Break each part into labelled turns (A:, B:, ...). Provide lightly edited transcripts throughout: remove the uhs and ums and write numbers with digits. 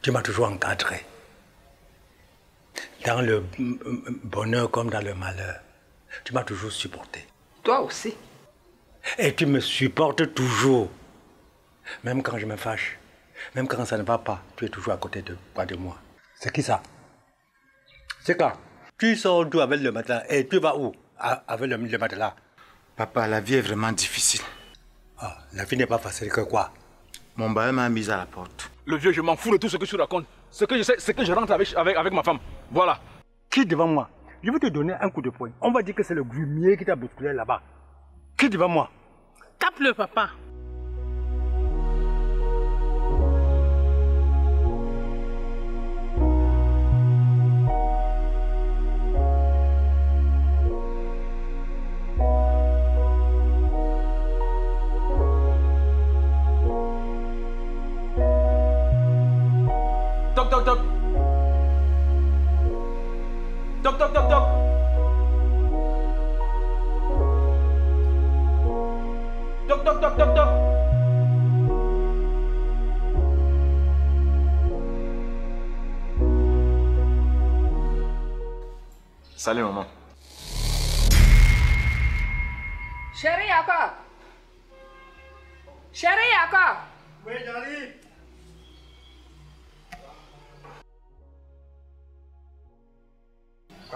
A: Tu m'as toujours encadré. Dans le bonheur comme dans le malheur. Tu m'as toujours supporté.
B: Toi aussi.
A: Et tu me supportes toujours. Même quand je me fâche. Même quand ça ne va pas. Tu es toujours à côté de moi. C'est qui ça? C'est quoi? Tu sors d'où avec le matelas? Et tu vas où avec le matelas?
C: Papa, la vie est vraiment difficile.
A: Ah, la vie n'est pas facile que quoi?
C: Mon bail m'a mis à la porte.
D: Le vieux, je m'en fous de tout ce que tu racontes. Ce que je sais, c'est que je rentre avec ma femme. Voilà.
A: Qui devant moi? Je vais te donner un coup de poing. On va dire que c'est le grumier qui t'a bousculé là-bas. Qui devant moi?
E: Tape-le, papa.
D: Toc, toc, toc. Toc, toc, toc, toc. Toc, toc, toc, toc, toc. Salut, maman.
B: Chérie, encore. Chérie, encore.
A: Oui, j'arrive.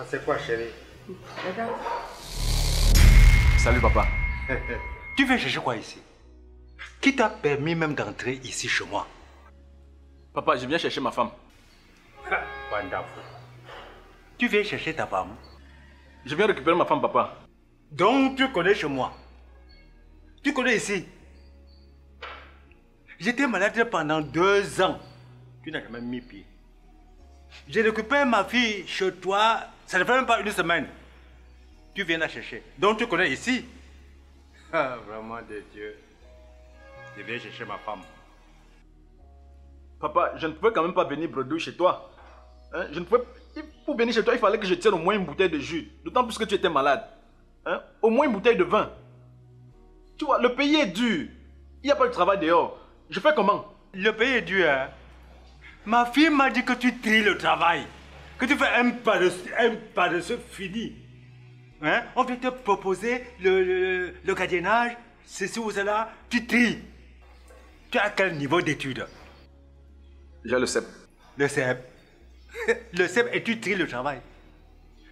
A: C'est quoi, chérie?
B: Regarde.
D: Salut, papa.
A: Tu viens chercher quoi ici? Qui t'a permis même d'entrer ici chez moi?
D: Papa, je viens chercher ma femme.
A: Wonderful. Tu viens chercher ta femme?
D: Je viens récupérer ma femme, papa.
A: Donc tu connais chez moi? Tu connais ici? J'étais malade pendant 2 ans. Tu n'as jamais mis pied. J'ai récupéré ma fille chez toi, ça ne fait même pas 1 semaine. Tu viens la chercher. Donc tu connais ici? Ah, vraiment de Dieu. Je viens chercher ma femme.
D: Papa, je ne pouvais quand même pas venir bredouille chez toi. Hein? Je ne pouvais... Pour venir chez toi, il fallait que je tienne au moins une bouteille de jus. D'autant plus que tu étais malade. Hein? Au moins une bouteille de vin. Tu vois, le pays est dur. Il n'y a pas de travail dehors. Je fais comment?
A: Le pays est dur, hein? Ma fille m'a dit que tu tries le travail. Que tu fais un pas de ce fini. Hein? On vient te proposer le gardiennage, ceci ou cela. Tu tries. Tu as quel niveau d'études?
D: J'ai le CEP.
A: Le CEP. Le CEP et tu tries le travail.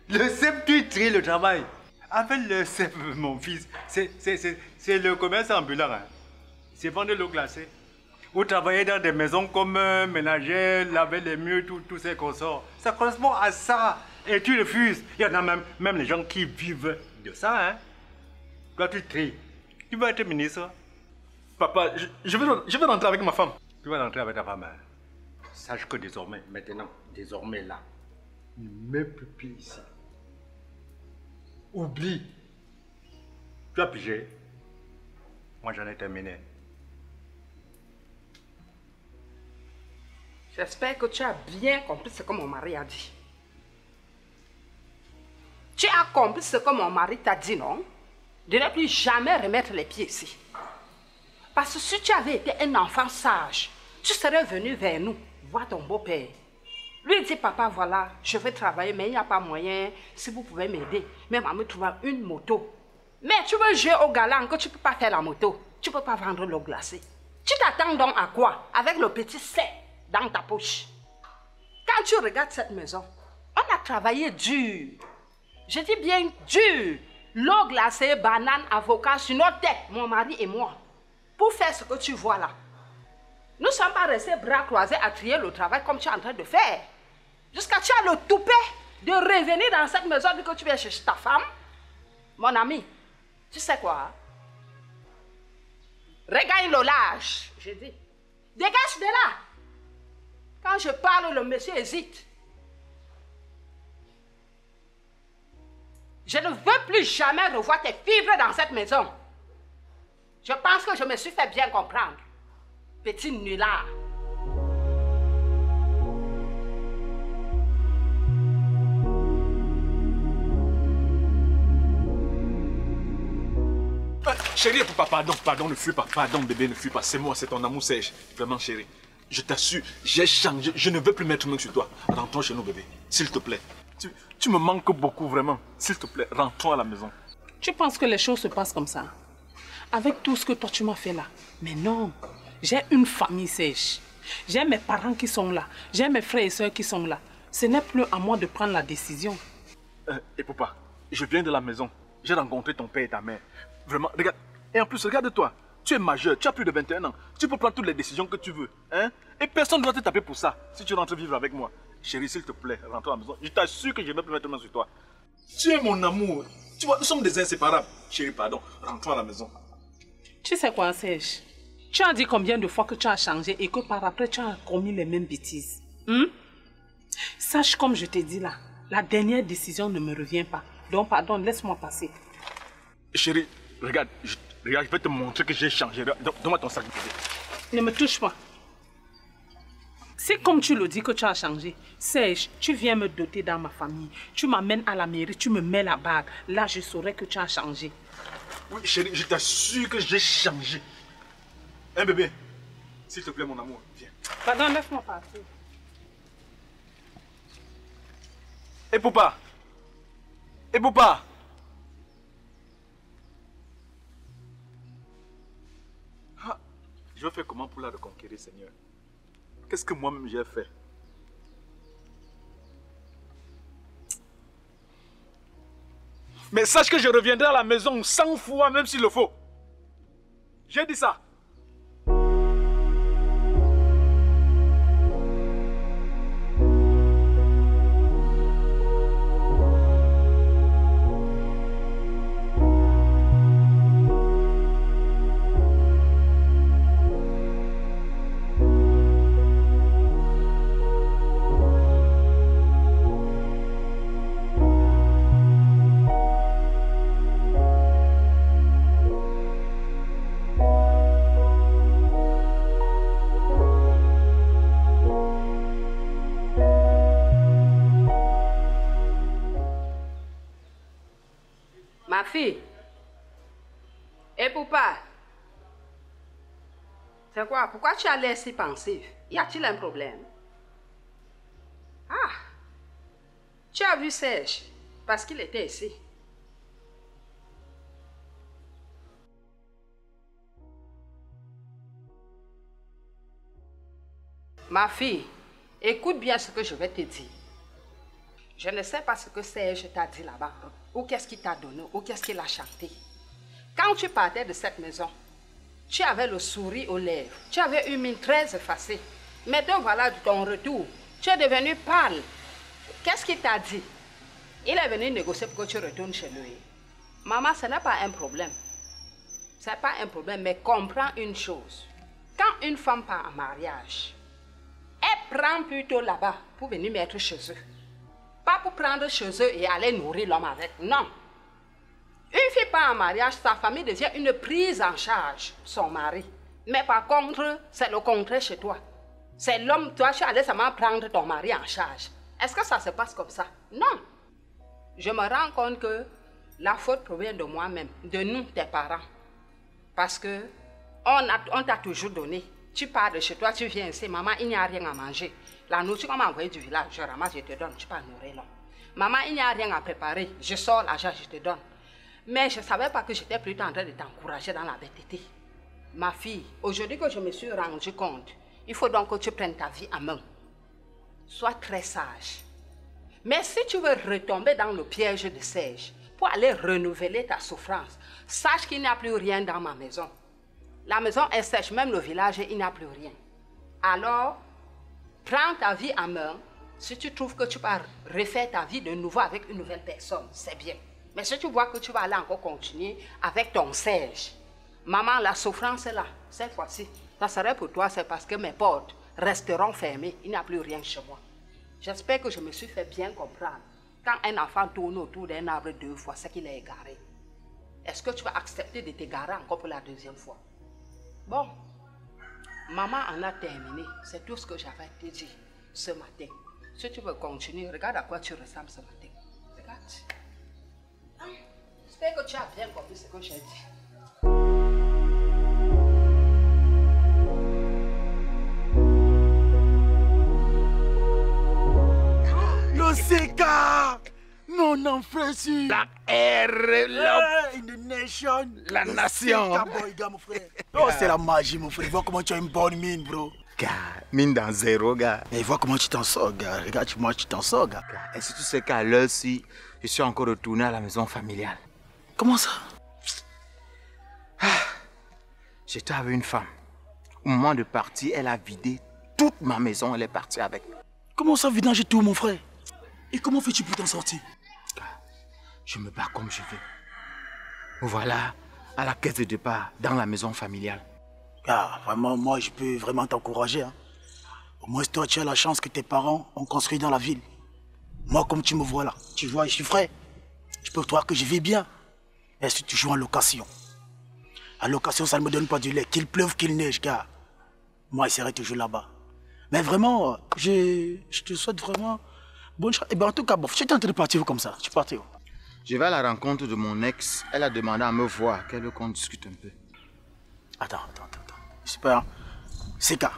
A: Le CEP, tu tries le travail. Avec le CEP, mon fils, c'est le commerce ambulant. Hein? C'est vendre l'eau glacée. Ou travailler dans des maisons comme ménager, laver les murs, tous ces consorts. Ça correspond à ça. Et tu refuses. Il y en a même les gens qui vivent de ça. Hein? Toi, tu tries. Tu vas être ministre.
D: Papa, je vais rentrer avec ma femme.
A: Tu vas rentrer avec ta femme. Hein? Sache que désormais, désormais là, ne mets plus pied ici. Oublie. Tu as pigé. Moi, j'en ai terminé.
B: J'espère que tu as bien compris ce que mon mari a dit. Tu as compris ce que mon mari t'a dit, non? De ne plus jamais remettre les pieds ici. Parce que si tu avais été un enfant sage, tu serais venu vers nous, voir ton beau-père. Lui dit, papa, voilà, je vais travailler, mais il n'y a pas moyen, si vous pouvez m'aider, même à me trouver une moto. Mais tu veux jouer au galant que tu ne peux pas faire la moto, tu ne peux pas vendre l'eau glacée. Tu t'attends donc à quoi? Avec le petit C dans ta poche. Quand tu regardes cette maison, on a travaillé dur. Je dis bien dur. L'eau glacée, banane, avocat sur notre tête, mon mari et moi, pour faire ce que tu vois là. Nous ne sommes pas restés bras croisés à trier le travail comme tu es en train de faire. Jusqu'à tu as le toupet de revenir dans cette maison dès que tu viens chercher ta femme. Mon ami, tu sais quoi? Regagne le large, je dis. Dégage de là. Quand je parle, le monsieur hésite. Je ne veux plus jamais revoir tes fibres dans cette maison. Je pense que je me suis fait bien comprendre. Petit nulard.
D: Chérie, pardon, ne fuis pas. Pardon, bébé, ne fuis pas. C'est moi, c'est ton amour Serge. Vraiment, chérie. Je t'assure, j'ai changé. Je ne veux plus mettre main sur toi. Rentrons chez nous, bébé. S'il te plaît. Tu me manques beaucoup, vraiment. S'il te plaît, rentrons à la maison.
B: Tu penses que les choses se passent comme ça? Avec tout ce que toi tu m'as fait là? Mais non. J'ai une famille sèche. J'ai mes parents qui sont là. J'ai mes frères et soeurs qui sont là. Ce n'est plus à moi de prendre la décision.
D: Et papa, je viens de la maison. J'ai rencontré ton père et ta mère. Vraiment, regarde. Et en plus, regarde-toi. Tu es majeur, tu as plus de 21 ans. Tu peux prendre toutes les décisions que tu veux. Hein? Et personne ne va te taper pour ça si tu rentres vivre avec moi. Chérie, s'il te plaît, rentre à la maison. Je t'assure que je ne vais plus mettre main sur toi. Tu es mon amour. Tu vois, nous sommes des inséparables. Chérie, pardon, rentre à la maison.
B: Tu sais quoi, Serge? Tu as dit combien de fois que tu as changé et que par après tu as commis les mêmes bêtises. Sache comme je t'ai dit là, la dernière décision ne me revient pas. Donc pardon, laisse-moi passer.
D: Chérie, regarde, je vais te montrer que j'ai changé. Donne-moi ton sac de bébé.
B: Ne me touche pas. C'est comme tu le dis que tu as changé. Serge, tu viens me doter dans ma famille. Tu m'amènes à la mairie, tu me mets la bague. Là, je saurais que tu as changé.
D: Oui, chérie, je t'assure que j'ai changé. Hein, bébé? S'il te plaît, mon amour, viens.
B: Pardon, laisse-moi passer.
D: Et papa? Et papa? Je vais faire comment pour la reconquérir, Seigneur? Qu'est-ce que moi-même j'ai fait? Mais sache que je reviendrai à la maison 100 fois, même s'il le faut. J'ai dit ça.
B: Ma fille. Et papa. C'est quoi? Pourquoi tu as l'air si pensif? Y a-t-il un problème? Ah. Tu as vu Serge? Parce qu'il était ici. Ma fille, écoute bien ce que je vais te dire. Je ne sais pas ce que Serge t'a dit là-bas, ou qu'est-ce qu'il t'a donné, ou qu'est-ce qu'il a chanté. Quand tu partais de cette maison, tu avais le sourire aux lèvres, tu avais une mine très effacée. Maintenant, voilà de ton retour, tu es devenu pâle. Qu'est-ce qu'il t'a dit? Il est venu négocier pour que tu retournes chez lui. Maman, ce n'est pas un problème. Ce n'est pas un problème, mais comprends une chose. Quand une femme part en mariage, elle prend plutôt là-bas pour venir mettre chez eux. Pas pour prendre chez eux et aller nourrir l'homme avec. Non. Une fille part en mariage, sa famille devient une prise en charge, son mari. Mais par contre, c'est le contraire chez toi. C'est l'homme, toi, tu allais seulement prendre ton mari en charge. Est-ce que ça se passe comme ça? Non. Je me rends compte que la faute provient de moi-même, de nous, tes parents. Parce que on t'a toujours donné. Tu pars de chez toi, tu viens ici, maman, il n'y a rien à manger. La nourriture qu'on m'a envoyée du village, je ramasse, je te donne, tu peux nourrir l'homme. Maman, il n'y a rien à préparer, je sors l'argent, je te donne. Mais je ne savais pas que j'étais plutôt en train de t'encourager dans la bêtité. Ma fille, aujourd'hui que je me suis rendu compte, il faut donc que tu prennes ta vie en main. Sois très sage. Mais si tu veux retomber dans le piège de Serge, pour aller renouveler ta souffrance, sache qu'il n'y a plus rien dans ma maison. La maison est sèche, même le village, il n'y a plus rien. Alors, prends ta vie en main. Si tu trouves que tu vas refaire ta vie de nouveau avec une nouvelle personne, c'est bien. Mais si tu vois que tu vas aller encore continuer avec ton Serge, maman, la souffrance est là, cette fois-ci. Ça serait pour toi, c'est parce que mes portes resteront fermées. Il n'y a plus rien chez moi. J'espère que je me suis fait bien comprendre. Quand un enfant tourne autour d'un arbre 2 fois, c'est qu'il est égaré. Est-ce que tu vas accepter de t'égarer encore pour la 2e fois? Bon, maman en a terminé. C'est tout ce que j'avais à te dire ce matin. Si tu veux continuer, regarde à quoi tu ressembles ce matin. Regarde. J'espère que tu as bien compris ce que j'ai dit.
E: Mon enfant sur
C: Black Air Love.
E: in the nation.
C: La nation.
E: Boy, gars, mon frère. Oh, c'est la magie, mon frère. Vois comment tu as une bonne mine, bro.
C: Gars, mine dans zéro, gars.
E: Mais vois comment tu t'en sors, gars. Regarde comment tu t'en sors, gars.
C: Est-ce que tu sais qu'à l'heure-ci, je suis encore retourné à la maison familiale?
E: Comment ça?
C: J'étais avec une femme. Au moment de partir, elle a vidé toute ma maison. Elle est partie avec.
E: Comment ça, vidanger tout, mon frère? Et comment fais-tu pour t'en sortir?
C: Je me bats comme je veux. Voilà, à la caisse de départ, dans la maison familiale.
E: Ah, vraiment, moi, je peux vraiment t'encourager. Hein. Au moins, toi, tu as la chance que tes parents ont construit dans la ville. Moi, comme tu me vois là, tu vois, je suis frais. Je peux te voir que je vis bien. Est-ce que tu joues en location? En location, ça ne me donne pas du lait. Qu'il pleuve, qu'il neige, gars. Moi, je serai toujours là-bas. Mais vraiment, je te souhaite vraiment bonne chance. Et bien, en tout cas, bof, je suis en train de partir comme ça. Tu partais où?
C: Je vais à la rencontre de mon ex. Elle a demandé à me voir, qu'elle veut qu'on discute un peu.
E: Attends. Super. Seka,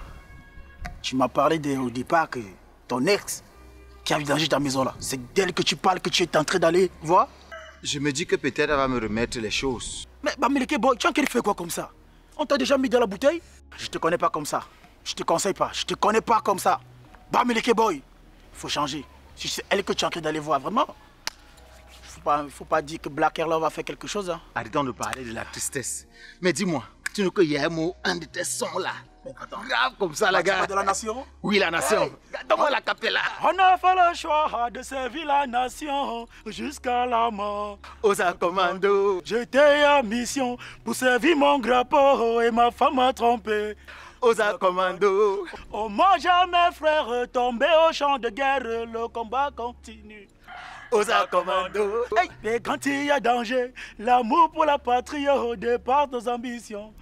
E: tu m'as parlé au départ que ton ex qui a vidangé ta maison là, c'est d'elle que tu parles, que tu es en train d'aller voir?
C: Je me dis que peut-être elle va me remettre les choses.
E: Mais Bamileke boy, tu as qu'elle fait quoi comme ça? On t'a déjà mis dans la bouteille? Je te connais pas comme ça. Je te conseille pas. Je te connais pas comme ça. Bamileke boy, il faut changer. Si c'est elle que tu es en train d'aller voir, vraiment. Il faut pas dire que Black Air Love a fait quelque chose. Hein.
C: Arrêtons de parler de la tristesse. Mais dis-moi, tu ne qu'il y a un mot, un de tes sons là. Grave comme ça, la gars.
E: De la nation?
C: Oui, la nation.
E: Hey.
C: Donne-moi la capella.
E: On a fait le choix de servir la nation jusqu'à la mort.
C: Aux commando.
E: J'étais en mission pour servir mon grappin et ma femme m'a trompé.
C: Aux commando.
E: On mange mes frères tombés au champ de guerre, le combat continue.
C: Aux commando.
E: Hey, mais quand il y a danger, l'amour pour la patrie dépasse nos ambitions.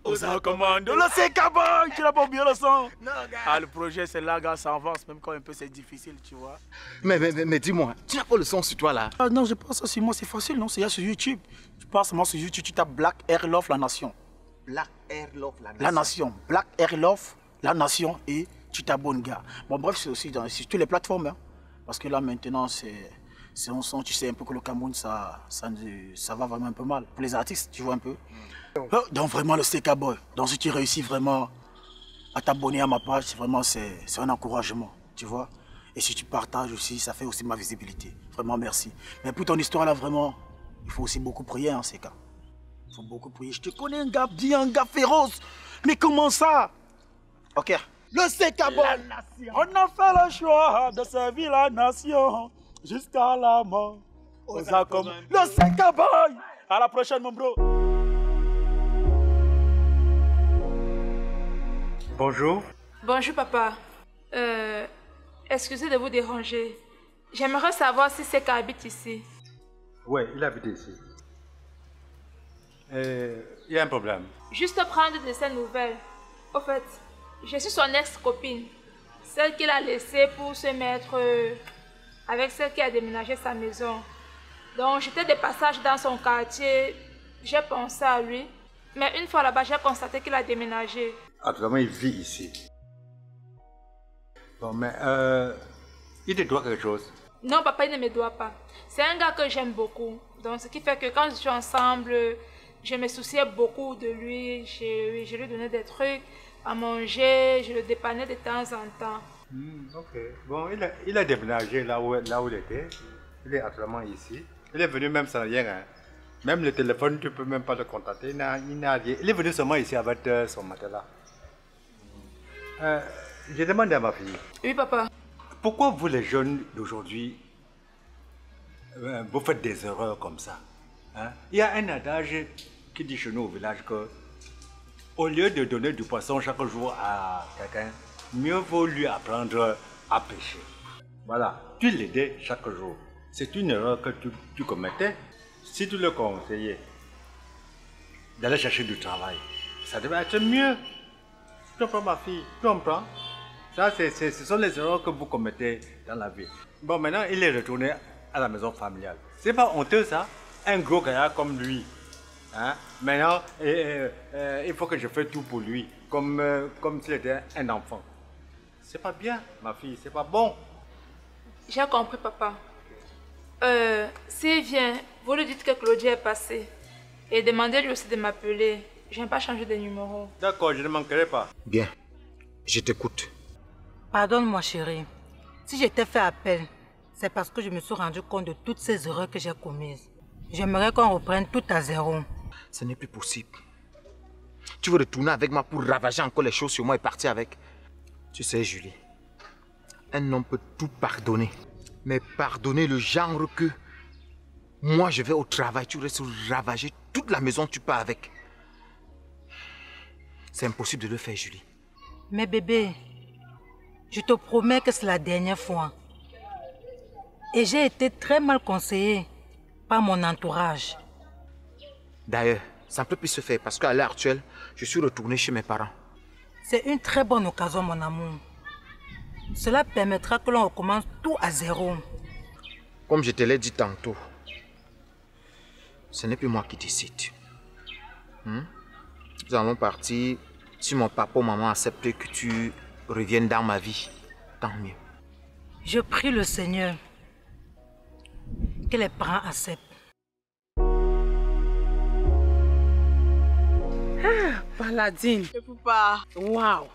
E: Aux commando, le Seka boy, tu n'as pas oublié le son?
C: Non, gars.
E: Ah, le projet c'est là, gars, ça avance, même quand un peu c'est difficile, tu vois.
C: Mais dis-moi, tu n'as pas le son sur toi là?
E: Ah non, je pense que sur moi c'est facile, non? C'est sur YouTube. Tu passes moi sur YouTube, tu tapes Black Air Love, la nation.
C: Black Air Love, la nation.
E: La nation. Black Air Love, la nation, et tu t'abonnes, gars. Bon, bref, c'est aussi sur toutes les plateformes, hein. Parce que là maintenant, c'est un son, tu sais un peu que le Cameroun, ça va vraiment un peu mal. Pour les artistes, tu vois un peu. Donc vraiment le Seka Boy. Donc si tu réussis vraiment à t'abonner à ma page, vraiment c'est un encouragement, tu vois. Et si tu partages aussi, ça fait aussi ma visibilité. Vraiment merci. Mais pour ton histoire là, vraiment, il faut aussi beaucoup prier, hein, Seka. Il faut beaucoup prier. Je te connais un gars bien, un gars féroce. Mais comment ça? Ok. Le Seka Boy. On a fait le choix de servir la nation jusqu'à la mort. Le Seka Boy. À la prochaine, mon bro.
A: Bonjour.
F: Bonjour papa. Excusez de vous déranger. J'aimerais savoir si Seka habite ici.
A: Oui, il habite ici. Il y a un problème.
F: Juste prendre de ses nouvelles. Au fait, je suis son ex-copine. Celle qu'il a laissée pour se mettre avec celle qui a déménagé sa maison. Donc j'étais de passage dans son quartier. J'ai pensé à lui. Mais une fois là-bas, j'ai constaté qu'il a déménagé.
A: Actuellement, il vit ici. Bon, mais il te doit quelque chose?
F: Non, papa, il ne me doit pas. C'est un gars que j'aime beaucoup. Donc, ce qui fait que quand je suis ensemble, je me souciais beaucoup de lui. Je lui donnais des trucs à manger, je le dépannais de temps en temps.
A: Ok. Bon, il a déménagé là où il était. Il est actuellement ici. Il est venu même sans rien. Hein. Même le téléphone, tu ne peux même pas le contacter. Il n'a rien. Il est venu seulement ici avec son matelas. J'ai demandé à ma fille.
F: Oui, papa.
A: Pourquoi vous, les jeunes d'aujourd'hui, vous faites des erreurs comme ça, hein? Il y a un adage qui dit chez nous au village que, au lieu de donner du poisson chaque jour à quelqu'un, mieux vaut lui apprendre à pêcher. Voilà, tu l'aidais chaque jour. C'est une erreur que tu commettais. Si tu le conseillais d'aller chercher du travail, ça devait être mieux. Tu comprends, ma fille? Tu comprends? Ça, ce sont les erreurs que vous commettez dans la vie. Bon, maintenant, il est retourné à la maison familiale. C'est pas honteux, ça? Un gros gaillard comme lui. Hein? Maintenant, il faut que je fasse tout pour lui, comme s'il était un enfant. C'est pas bien, ma fille, c'est pas bon.
F: J'ai compris, papa. S'il vient, vous lui dites que Claudie est passée. Et demandez-lui aussi de m'appeler. Je n'ai pas changé de numéro.
A: D'accord, je ne manquerai pas.
C: Bien, je t'écoute.
G: Pardonne-moi, chérie. Si je t'ai fait appel, c'est parce que je me suis rendu compte de toutes ces erreurs que j'ai commises. J'aimerais qu'on reprenne tout à zéro.
C: Ce n'est plus possible. Tu veux retourner avec moi pour ravager encore les choses sur moi et partir avec? Tu sais, Julie, un homme peut tout pardonner. Mais pardonner le genre que moi je vais au travail, tu restes ravager toute la maison, tu pars avec. C'est impossible de le faire, Julie.
G: Mais bébé, je te promets que c'est la dernière fois. Et j'ai été très mal conseillée par mon entourage.
C: D'ailleurs, ça ne peut plus se faire parce qu'à l'heure actuelle, je suis retourné chez mes parents.
G: C'est une très bonne occasion, mon amour. Cela permettra que l'on recommence tout à zéro.
C: Comme je te l'ai dit tantôt, ce n'est plus moi qui décide. Nous allons partir si mon papa ou maman accepte que tu reviennes dans ma vie. Tant mieux.
G: Je prie le Seigneur que les parents acceptent.
H: Paladine.
I: Je peux pas.
H: Waouh.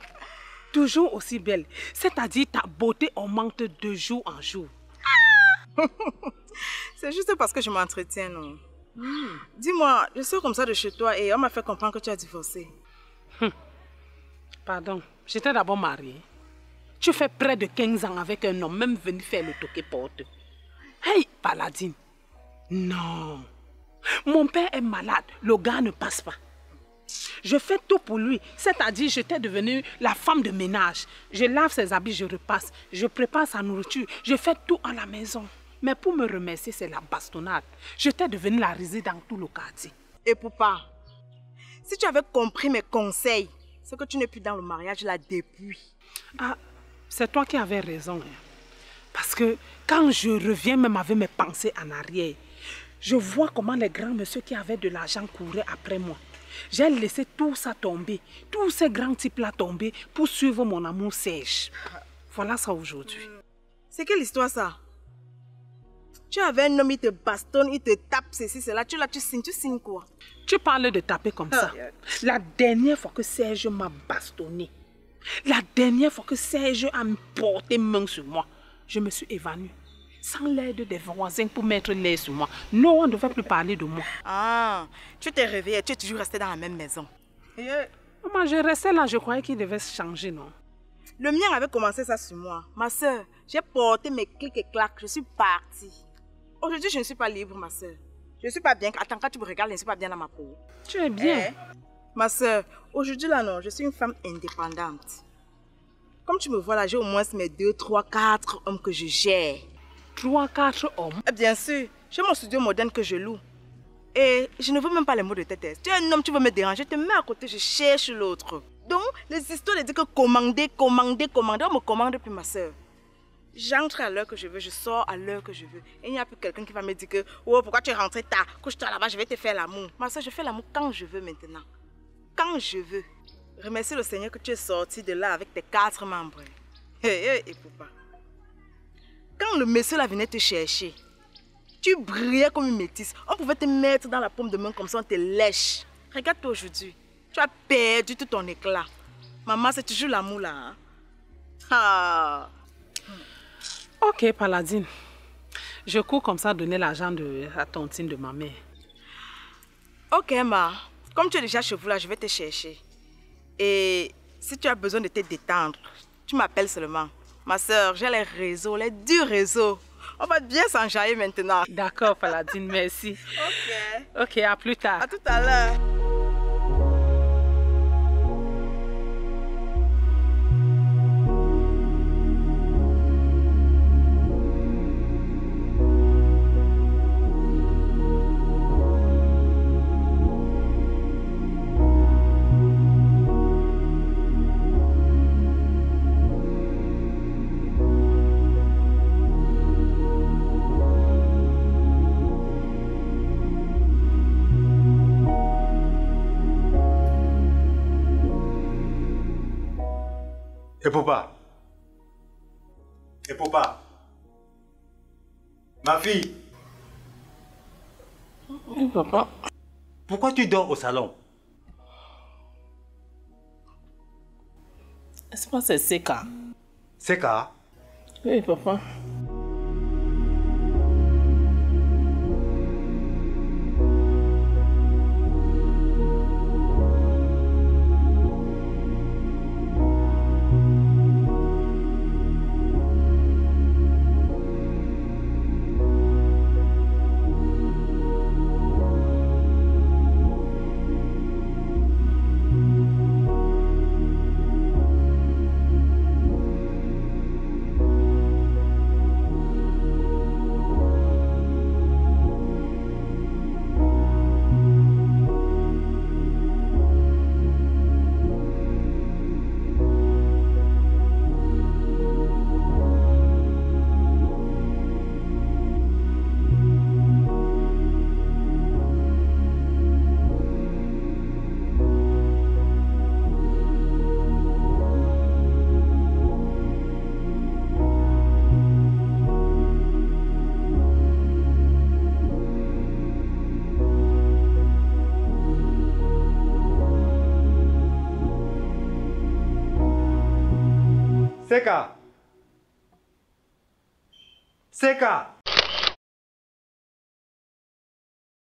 H: Toujours aussi belle. C'est-à-dire ta beauté augmente de jour en jour.
I: C'est juste parce que je m'entretiens, non? Dis-moi, je sors comme ça de chez toi et on m'a fait comprendre que tu as divorcé.
H: Pardon, j'étais d'abord mariée. Tu fais près de 15 ans avec un homme, même venu faire le toqué-porte. Hey, Paladine. Non. Mon père est malade, le gars ne passe pas. Je fais tout pour lui, c'est-à-dire j'étais devenue la femme de ménage. Je lave ses habits, je repasse, je prépare sa nourriture, je fais tout à la maison. Mais pour me remercier, c'est la bastonnade. J'étais devenue la risée dans tout le quartier.
I: Et papa, si tu avais compris mes conseils, c'est que tu n'es plus dans le mariage là depuis.
H: Ah, c'est toi qui avais raison. Parce que quand je reviens même avec mes pensées en arrière, je vois comment les grands messieurs qui avaient de l'argent couraient après moi. J'ai laissé tout ça tomber, tous ces grands types-là tomber pour suivre mon amour sèche. Voilà ça aujourd'hui.
I: C'est quelle histoire ça? Tu avais un homme, il te bastonne, il te tape, ceci, cela. Tu signes quoi?
H: Tu parles de taper comme ça. La dernière fois que Serge m'a bastonné, la dernière fois que Serge a porté main sur moi, je me suis évanouie. Sans l'aide des voisins pour mettre l'air sur moi. Non, on ne devait plus parler de moi.
I: Ah, tu t'es réveillée, tu es toujours restée dans la même maison.
H: Maman, je restais là, je croyais qu'il devait changer, non?
I: Le mien avait commencé ça sur moi. Ma soeur, j'ai porté mes clics et claques, je suis partie. Aujourd'hui, je ne suis pas libre, ma soeur. Je ne suis pas bien. Attends, quand tu me regardes, je ne suis pas bien dans ma peau.
H: Tu es bien.
I: Ma soeur, aujourd'hui là, non, je suis une femme indépendante. Comme tu me vois là, j'ai au moins mes 2, 3, 4 hommes que je gère.
H: 3, 4 hommes?
I: Bien sûr, j'ai mon studio moderne que je loue. Et je ne veux même pas les mots de tête. Tu es un homme, tu veux me déranger, je te mets à côté, je cherche l'autre. Donc, les histoires de dire que commander, on me commande plus, ma soeur. J'entre à l'heure que je veux, je sors à l'heure que je veux. Et il n'y a plus quelqu'un qui va me dire que oh, pourquoi tu es rentré tard, couche-toi là-bas, je vais te faire l'amour. Ma soeur, je fais l'amour quand je veux maintenant. Quand je veux. Remercie le Seigneur que tu es sorti de là avec tes 4 membres. Et papa. Quand le monsieur là venait te chercher, tu brillais comme une métisse. On pouvait te mettre dans la paume de main comme ça, on te lèche. Regarde-toi aujourd'hui. Tu as perdu tout ton éclat. Maman, c'est toujours l'amour là. Hein? Ah.
H: Ok, Paladine. Je cours comme ça donner l'argent à tontine de ma mère.
I: Ok, ma. Comme tu es déjà chez vous là, je vais te chercher. Et si tu as besoin de te détendre, tu m'appelles seulement. Ma soeur, j'ai les réseaux, les 10 réseaux. On va bien s'enjailler maintenant.
H: D'accord, Paladine, merci. Ok, à plus tard.
I: À tout à l'heure.
A: Et papa, ma fille,
H: Oui, papa.
A: Pourquoi tu dors au salon?
H: Est-ce que c'est Seka?
A: Seka?
H: Oui, papa.
A: Seka! Seka!